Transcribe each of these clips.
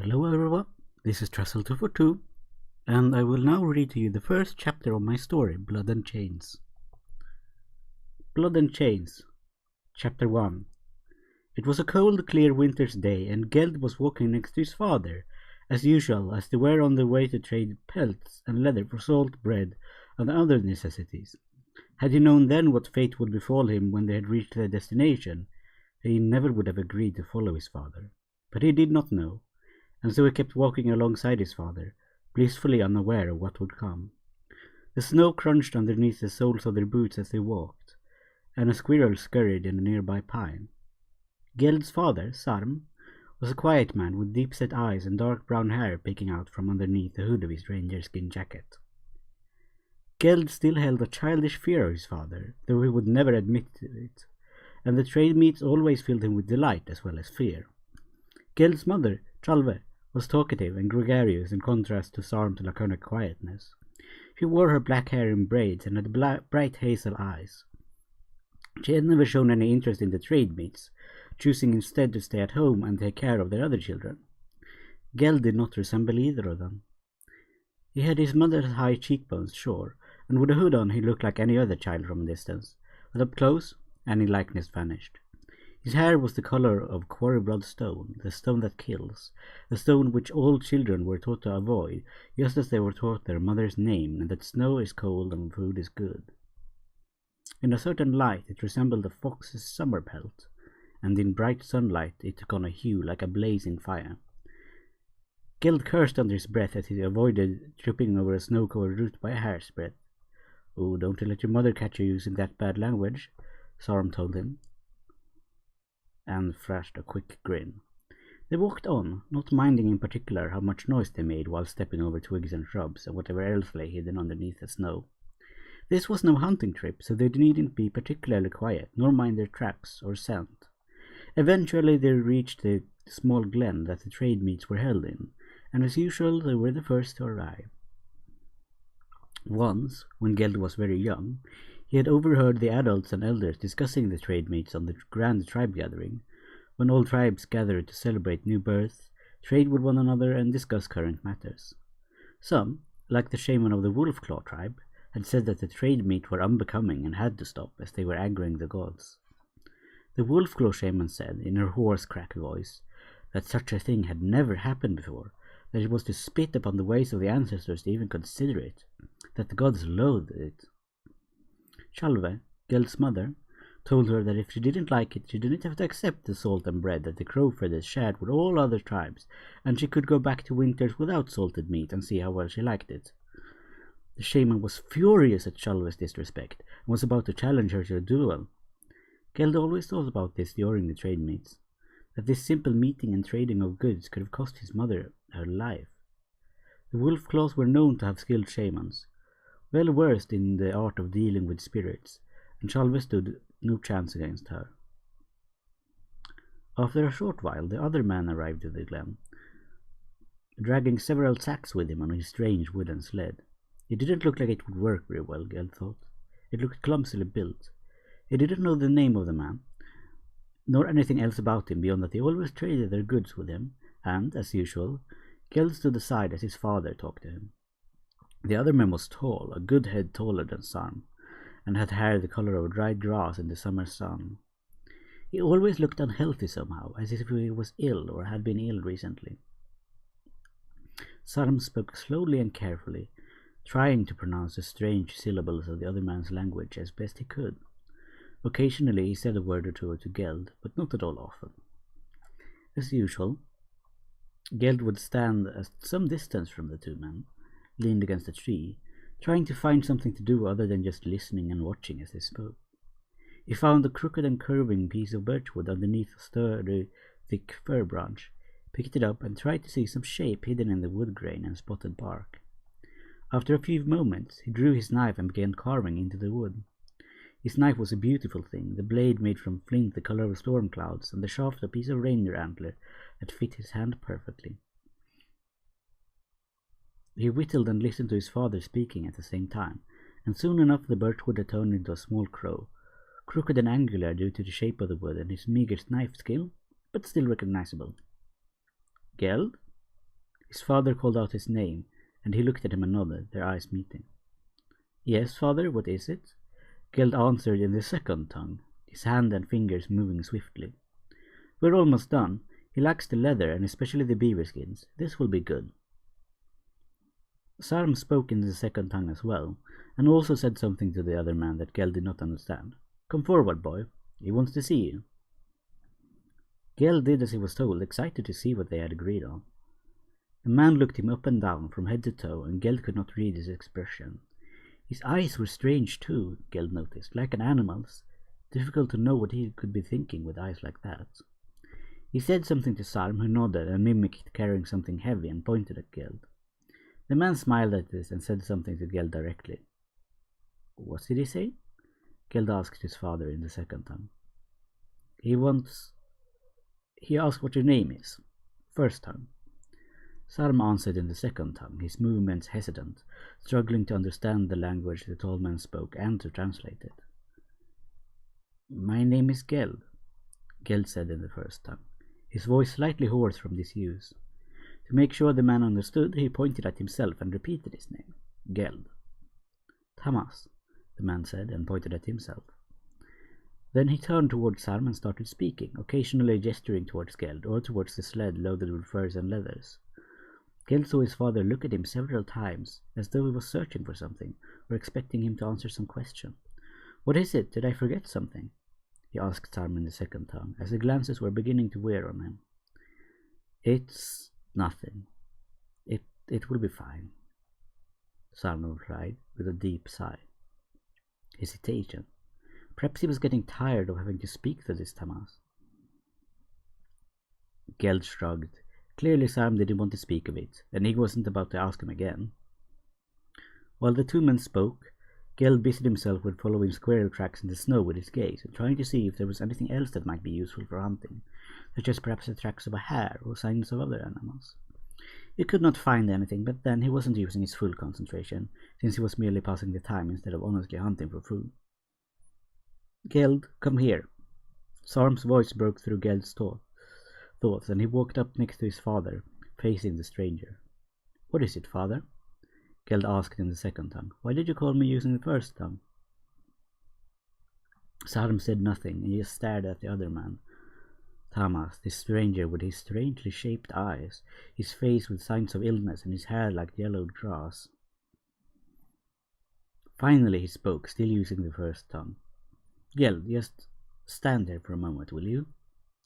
Hello everyone, this is Trussell242, and I will now read to you the first chapter of my story, Blood and Chains. Blood and Chains, Chapter 1. It was a cold, clear winter's day, and Geld was walking next to his father, as usual, as they were on their way to trade pelts and leather for salt, bread, and other necessities. Had he known then what fate would befall him when they had reached their destination, he never would have agreed to follow his father. But he did not know, and so he kept walking alongside his father, blissfully unaware of what would come. The snow crunched underneath the soles of their boots as they walked, and a squirrel scurried in a nearby pine. Geld's father, Sarm, was a quiet man with deep-set eyes and dark brown hair peeking out from underneath the hood of his ranger skin jacket. Geld still held a childish fear of his father, though he would never admit to it, and the trade meets always filled him with delight as well as fear. Geld's mother, Chalve, was talkative and gregarious in contrast to Sarm's laconic quietness. She wore her black hair in braids and had bright hazel eyes. She had never shown any interest in the trade meets, choosing instead to stay at home and take care of their other children. Geld did not resemble either of them. He had his mother's high cheekbones, sure, and with a hood on he looked like any other child from a distance, but up close any likeness vanished. His hair was the color of quarry-blood stone, the stone that kills, the stone which all children were taught to avoid, just as they were taught their mother's name, and that snow is cold and food is good. In a certain light it resembled a fox's summer pelt, and in bright sunlight it took on a hue like a blazing fire. Geld cursed under his breath as he avoided tripping over a snow-covered root by a hair's breadth. "Oh, don't let your mother catch you using that bad language," Sarm told him, and flashed a quick grin. They walked on, not minding in particular how much noise they made while stepping over twigs and shrubs and whatever else lay hidden underneath the snow. This was no hunting trip, so they needn't be particularly quiet, nor mind their tracks or scent. Eventually they reached the small glen that the trade meets were held in, and as usual they were the first to arrive. Once, when Geld was very young, he had overheard the adults and elders discussing the trade meets on the grand tribe gathering, when all tribes gathered to celebrate new births, trade with one another, and discuss current matters. Some, like the shaman of the Wolf-Claw tribe, had said that the trade meet were unbecoming and had to stop, as they were angering the gods. The Wolf-Claw shaman said, in her hoarse, cracked voice, that such a thing had never happened before, that it was to spit upon the ways of the ancestors to even consider it, that the gods loathed it. Chalve, Geld's mother, told her that if she didn't like it, she didn't have to accept the salt and bread that the crow feathers shared with all other tribes, and she could go back to winters without salted meat and see how well she liked it. The shaman was furious at Chalve's disrespect, and was about to challenge her to a duel. Geld always thought about this during the trade meets, that this simple meeting and trading of goods could have cost his mother her life. The Wolf-Claws were known to have skilled shamans, well versed in the art of dealing with spirits, and Chalve stood no chance against her. After a short while, the other man arrived to the glen, dragging several sacks with him on his strange wooden sled. It didn't look like it would work very well, Geld thought. It looked clumsily built. He didn't know the name of the man, nor anything else about him beyond that they always traded their goods with him, and, as usual, Geld stood aside as his father talked to him. The other man was tall, a good head taller than Sarm, and had hair the color of dried grass in the summer sun. He always looked unhealthy somehow, as if he was ill or had been ill recently. Sarm spoke slowly and carefully, trying to pronounce the strange syllables of the other man's language as best he could. Occasionally he said a word or two to Geld, but not at all often. As usual, Geld would stand at some distance from the two men, leaned against a tree, trying to find something to do other than just listening and watching as they spoke. He found a crooked and curving piece of birchwood underneath a sturdy, thick fir branch, picked it up, and tried to see some shape hidden in the wood grain and spotted bark. After a few moments, he drew his knife and began carving into the wood. His knife was a beautiful thing, the blade made from flint the color of storm clouds, and the shaft a piece of reindeer antler that fit his hand perfectly. He whittled and listened to his father speaking at the same time, and soon enough the birchwood had turned into a small crow, crooked and angular due to the shape of the wood and his meager knife skill, but still recognizable. "Geld?" His father called out his name, and he looked at him and nodded, their eyes meeting. "Yes, father, what is it?" Geld answered in the second tongue, his hand and fingers moving swiftly. "We're almost done. He likes the leather, and especially the beaver skins. This will be good." Sarm spoke in the second tongue as well, and also said something to the other man that Geld did not understand. "Come forward, boy. He wants to see you." Geld did as he was told, excited to see what they had agreed on. The man looked him up and down, from head to toe, and Geld could not read his expression. His eyes were strange too, Geld noticed, like an animal's. Difficult to know what he could be thinking with eyes like that. He said something to Sarm, who nodded and mimicked carrying something heavy and pointed at Geld. The man smiled at this and said something to Geld directly. "What did he say?" Geld asked his father in the second tongue. He asked what your name is. First tongue. Sarm answered in the second tongue, his movements hesitant, struggling to understand the language the tall man spoke and to translate it. "My name is Geld," Geld said in the first tongue, his voice slightly hoarse from disuse. To make sure the man understood, he pointed at himself and repeated his name, Geld. "Tamas," the man said, and pointed at himself. Then he turned towards Sarm and started speaking, occasionally gesturing towards Geld or towards the sled loaded with furs and leathers. Geld saw his father look at him several times, as though he was searching for something, or expecting him to answer some question. "What is it? Did I forget something?" he asked Sarm in the second tongue, as the glances were beginning to wear on him. "It's nothing. It will be fine," Sarm replied, with a deep sigh. Hesitation. Perhaps he was getting tired of having to speak to this Tamas. Geld shrugged. Clearly Sarm didn't want to speak of it, and he wasn't about to ask him again. While the two men spoke, Geld busied himself with following squirrel tracks in the snow with his gaze, and trying to see if there was anything else that might be useful for hunting, such as perhaps the tracks of a hare or signs of other animals. He could not find anything, but then he wasn't using his full concentration, since he was merely passing the time instead of honestly hunting for food. "Geld, come here." Sarm's voice broke through Geld's thoughts, and he walked up next to his father, facing the stranger. "What is it, father?" Geld asked in the second tongue. "Why did you call me using the first tongue?" Sarm said nothing, and he just stared at the other man. Tamas, this stranger with his strangely shaped eyes, his face with signs of illness, and his hair like yellowed grass. Finally he spoke, still using the first tongue. "Geld, just stand there for a moment, will you?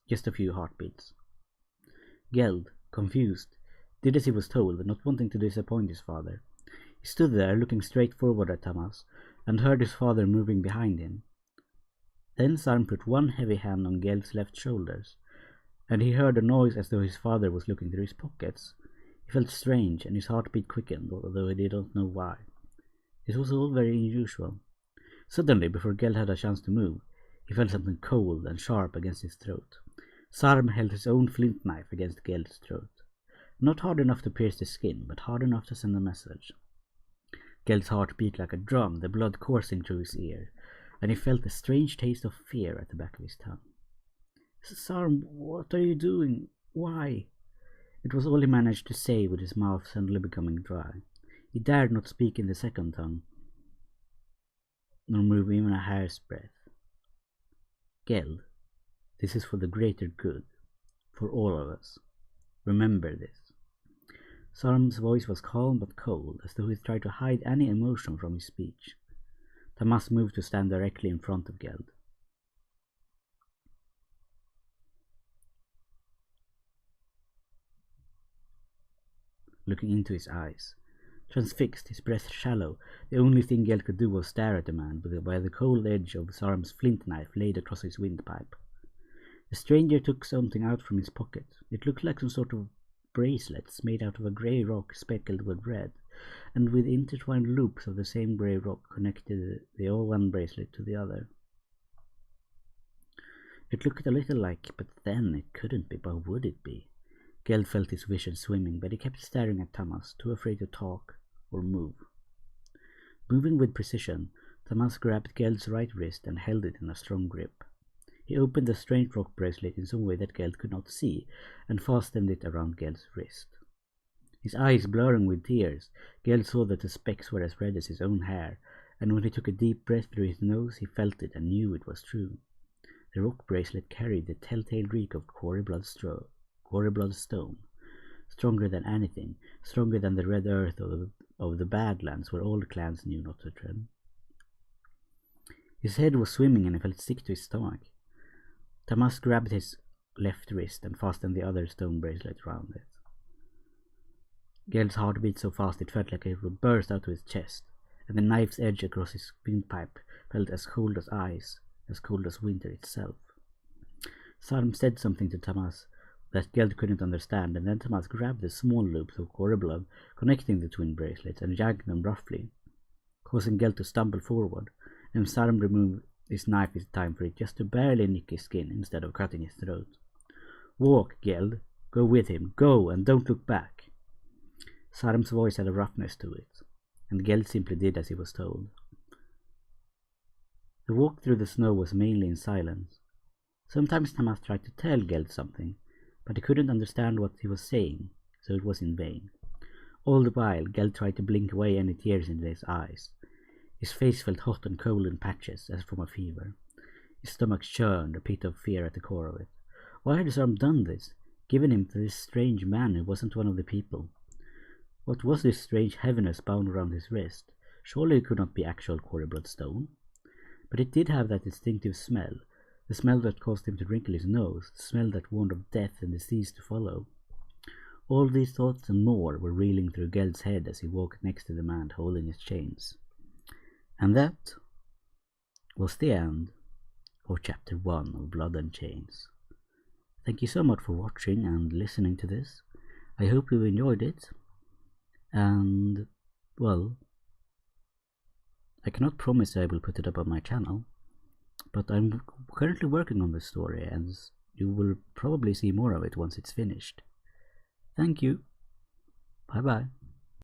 Just a few heartbeats." Geld, confused, did as he was told, not wanting to disappoint his father. He stood there, looking straight forward at Tamas, and heard his father moving behind him. Then Sarm put one heavy hand on Geld's left shoulders, and he heard a noise as though his father was looking through his pockets. He felt strange, and his heartbeat quickened, although he did not know why. This was all very unusual. Suddenly, before Geld had a chance to move, he felt something cold and sharp against his throat. Sarm held his own flint knife against Geld's throat. Not hard enough to pierce the skin, but hard enough to send a message. Geld's heart beat like a drum, the blood coursing through his ear, and he felt a strange taste of fear at the back of his tongue. "Sarm, what are you doing? Why?" It was all he managed to say, with his mouth suddenly becoming dry. He dared not speak in the second tongue, nor move even a hair's breadth. "Geld, this is for the greater good, for all of us. Remember this." Sarm's voice was calm but cold, as though he tried to hide any emotion from his speech. Tamas moved to stand directly in front of Geld. Looking into his eyes. Transfixed, his breath shallow, the only thing Geld could do was stare at the man, while the cold edge of Sarm's flint knife laid across his windpipe. The stranger took something out from his pocket. It looked like some sort of bracelets made out of a grey rock speckled with red, and with intertwined loops of the same grey rock connected the one bracelet to the other. It looked a little like, but then it couldn't be, but would it be? Geld felt his vision swimming, but he kept staring at Tamas, too afraid to talk or move. Moving with precision, Tamas grabbed Geld's right wrist and held it in a strong grip. He opened the strange rock bracelet in some way that Geld could not see, and fastened it around Geld's wrist. His eyes blurring with tears, Geld saw that the specks were as red as his own hair, and when he took a deep breath through his nose, he felt it and knew it was true. The rock bracelet carried the telltale reek of quarry blood stone, stronger than anything, stronger than the red earth of the Badlands where all the clans knew not to tread. His head was swimming and he felt sick to his stomach. Tamas grabbed his left wrist and fastened the other stone bracelet round it. Geld's heart beat so fast it felt like it would burst out of his chest, and the knife's edge across his windpipe felt as cold as ice, as cold as winter itself. Sarm said something to Tamas that Geld couldn't understand, and then Tamas grabbed the small loops of Koreblov connecting the twin bracelets and yanked them roughly, causing Geld to stumble forward, and Sarm removed his knife in time for it just to barely nick his skin instead of cutting his throat. "Walk, Geld. Go with him. Go, and don't look back." Sarm's voice had a roughness to it, and Geld simply did as he was told. The walk through the snow was mainly in silence. Sometimes Tamas tried to tell Geld something, but he couldn't understand what he was saying, so it was in vain. All the while, Geld tried to blink away any tears in his eyes. His face felt hot and cold in patches, as from a fever. His stomach churned, a pit of fear at the core of it. Why had Sarm done this, given him to this strange man who wasn't one of the people? What was this strange heaviness bound around his wrist? Surely it could not be actual Koreblood stone. But it did have that distinctive smell, the smell that caused him to wrinkle his nose, the smell that warned of death and disease to follow. All these thoughts and more were reeling through Geld's head as he walked next to the man holding his chains. And that was the end of Chapter 1 of Blood and Chains. Thank you so much for watching and listening to this. I hope you enjoyed it. And, well, I cannot promise I will put it up on my channel, but I'm currently working on this story and you will probably see more of it once it's finished. Thank you. Bye bye.